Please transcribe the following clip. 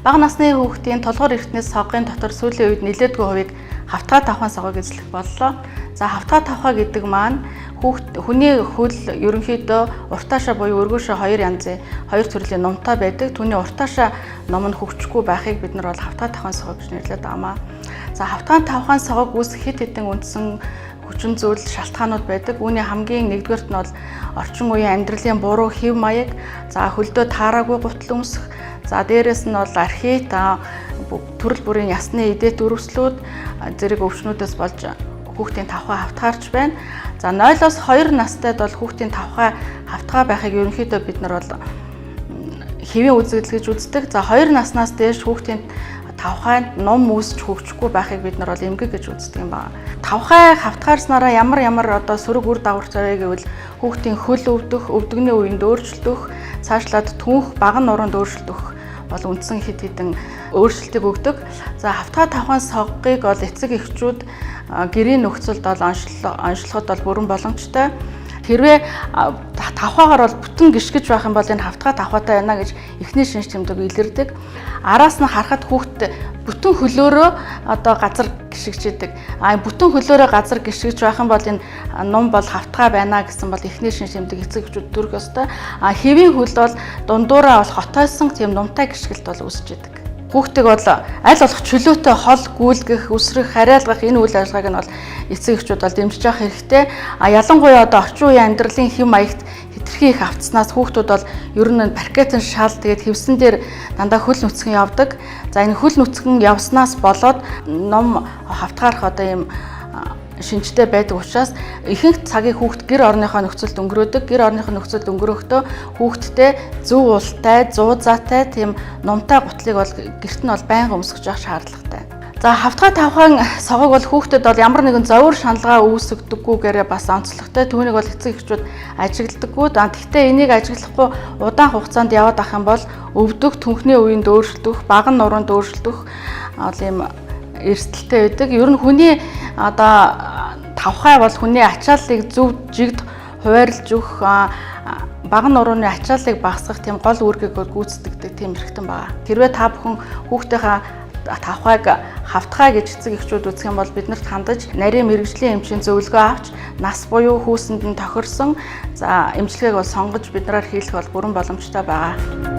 Бага насны хүүхдийн толгор эртнээс согын дотор сүүлийн үед нэлээдгүй хувийг хавтгай тавхан согог эзлэх боллоо. За хавтгай тавхаа гэдэг маань хүний хөл ерөнхийдөө уртаашаа буюу өргөөшөө хоёр янзын хоёр төрлийн нумтай байдаг. Түүний уртаашаа ном нь хөвчихгүй байхыг бид нар бол хавтгай тавхан согог гэж нэрлэдэг амаа. За хавтгай тавхан согог үүсэх хэд хэдэн үндсэн хүчин зүйл шалтгаанууд байдаг. Үүний хамгийн нэгдүгээрт нь бол орчин үеийн амьдралын буруу хэв маяг, за хөлдөө таараагүй гутал өмсөх, за дээрэс нь бол архит, төрөл бүрийн ясны эдэт өрөвслүүд зэрэг өвчнүүдээс болж хүүхдийн тавхай хавтгаарч байна. За 0-оос 2 настайд бол хүүхдийн тавхай хавтгай байхыг ерөнхийдөө бид нар бол хэвийн үзэгдэл гэж үздэг. За 2 наснаас дээш хүүхдийн тавхайд ном үүсч хөгжихгүй байхыг бид нар бол эмгэг гэж үздэг юм байна. Тавхай хавтгаарснараа ямар одоо сөрөг үр дагавар царай гэвэл хүүхдийн хөл өвдөх, өвдөгний үеинд өөрчлөлтөх, цаашлаад түнх, баган нуруунд өөрчлөлтөх бол үндсэн хэд хэдэн өөрчлөлтийг өгдөг. За хавтгай тавхан согыг бол эцэг эхчүүд гэрийн нөхцөлд бол онцлоход бол бүрэн боломжтой. Хэрвээ тавхаагаар бол бүтэн гიშгэж байх юм бол энэ хавтгай тавхаатай байна гэж эхний шинж тэмдэг илэрдэг. Араас нь харахад хүүхэд бүтэн хөлөөрөө одоо газар гიშгэж идэг. Бүтэн хөлөөрөө газар гიშгэж байх юм бол энэ ном бол хавтгай байна гэсэн бол эхний шинж тэмдэг эцэг эхчүүд төрөх ёстой. Хэвийн хөл бол дундуураа бол хотойсон тийм нумтай гიშгэлт бол үүсэж идэг. Хүүхдийг бол аль болох чөлөөтэй хол гүйлгэх, үсрэх, хариалгах энэ үйл ажиллагааг нь бол эцэг эхчүүд бол дэмжиж явах хэрэгтэй. Ялангуяа одоо орчин үеийн амьдралын хэм маягт хэтэрхий их автснаас хүүхдүүд бол ер нь паркетын шал тэгээд хевсэн дээр дандаа хөл нүцгэн явдаг. За энэ хөл нүцгэн явснаас болоод ном хавтгаарах одоо ийм шинжтэй байдаг учраас ихэнх цагийг хүүхд гэр орныхоо нөхцөлд өнгөрөөдөг. Гэр орныхоо нөхцөлд өнгөрөхдөө хүүхдтэй зөв ултай, зуу заатай тийм нумтай гутлыг бол гэрт нь бол байнга өмсгөж явах шаардлагатай. За хавтгай тавхан согог бол хүүхдэд бол ямар нэгэн зовир шаналгаа үүсгдэггүйгээрээ бас онцлогтой. Түүнийг бол эцэг эхчүүд ажигладаггүй. Гэхдээ энийг ажиглахгүй удаан хугацаанд яваад ах юм бол өвдөх, түнхний үеинд өөрчлөлтөх, баган нуруунд өөрчлөлтөх ийм эрсдэлтэй байдаг. Ер нь хүний одоо тавхай бол хүний ачааллыг зөв жигд хуваарлж өгөх, баган нурууны ачааллыг багасгах тийм гол үүргийг гүйцэтгэдэг тийм эрхтэн байна. Хэрвээ та бүхэн хүүхдийнхаа тавхайг хавтгай гэж эцэг эхчүүд үзэх юм бол биднэрт хандаж нарийн мэрэгжлийн эмчийн зөвлөгөө авч нас буюу хүүсэнд нь тохирсон эмчилгээг бол сонгож биднээр хийх бол бүрэн боломжтой байгаа.